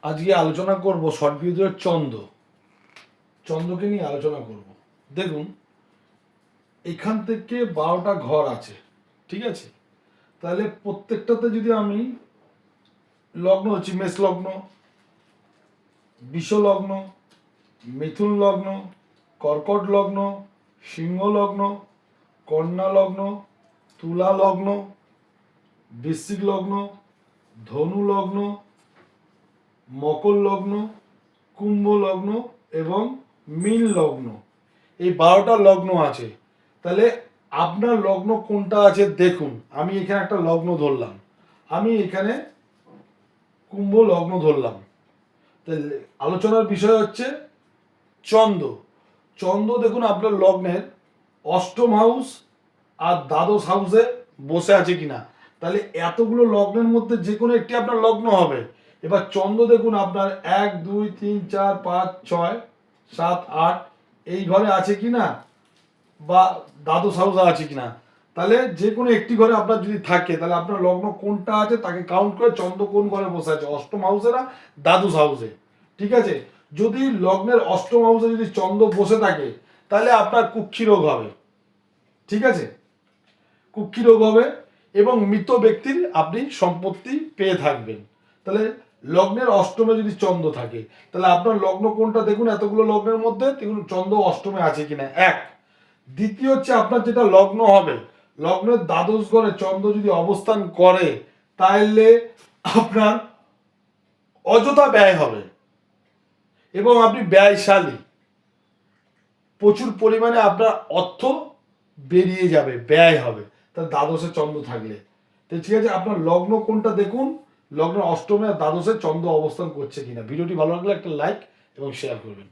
আজকে আলোচনা করব শর্ট ভিডিওর চন্দ্রকে নিয়ে আলোচনা করব। দেখুন, এখান থেকে 12টা ঘর আছে, ঠিক আছে? তাহলে প্রত্যেকটাতে যদি আমি লগ্ন হচ্ছে মেষ লগ্ন, বৃষ লগ্ন, মিথুন লগ্ন, কর্কট লগ্ন, সিংহ লগ্ন, কন্যা লগ্ন, তুলা লগ্ন, বৃশ্চিক লগ্ন, ধনু লগ্ন, মকর লগ্ন, কুম্ভ লগ্ন এবং মীন লগ্ন, এই 12টা লগ্ন আছে। তাহলে আপনার লগ্ন কোনটা আছে দেখুন। আমি এখানে একটা লগ্ন ধরলাম, আমি এখানে কুম্ভ লগ্ন ধরলাম। তাহলে আলোচনার বিষয় হচ্ছে চন্দ্র দেখুন আপনার লগ্নের অষ্টম হাউস আর দ্বাদশ হাউসে বসে আছে কিনা। তাহলে এতগুলো লগ্নের মধ্যে যে কোনো একটি আপনার লগ্ন হবে। এবার চন্দ্র দেখুন আপনার 1 2 3 4 5 6 7 8 এই ঘরে আছে কিনা বা দ্বাদশ হাউসে আছে কিনা। তাহলে যে কোনো একটি ঘরে আপনার যদি থাকে, তাহলে আপনার লগ্ন কোনটা আছে তাকে কাউন্ট করে চন্দ্র কোন ঘরে বসে আছে, অষ্টম হাউসে না দ্বাদশ হাউসে, ঠিক আছে? যদি লগ্নের অষ্টম হাউসে যদি চন্দ্র বসে থাকে, তাহলে আপনার কুক্ষি রোগ হবে, ঠিক আছে? কুক্ষি রোগ হবে এবং মৃত ব্যক্তির আপনি সম্পত্তি পেয়ে থাকবেন। তাহলে লগ্নের অষ্টমে যদি চন্দ্র থাকে, তাহলে আপনার লগ্ন কোনটা দেখুন, এতগুলো লগ্নের মধ্যে দেখুন চন্দ্র অষ্টমে আছে কিনা, এক। দ্বিতীয় হচ্ছে আপনার যেটা লগ্ন হবে, লগ্নের দ্বাদশ ঘরে চন্দ্র যদি অবস্থান করে, তাহলে আপনার অযথা ব্যয় হবে এবং আপনি ব্যয়শালী, প্রচুর পরিমাণে আপনার অর্থ বেরিয়ে যাবে, ব্যয় হবে তার দ্বাদশে চন্দ্র থাকলে। তো ঠিক আছে, আপনার লগ্ন কোনটা দেখুন, লগ্ন অষ্টমে আর দ্বাদশে চন্দ্র অবস্থান করছে কিনা। ভিডিওটি ভালো লাগলে একটা লাইক এবং শেয়ার করবেন।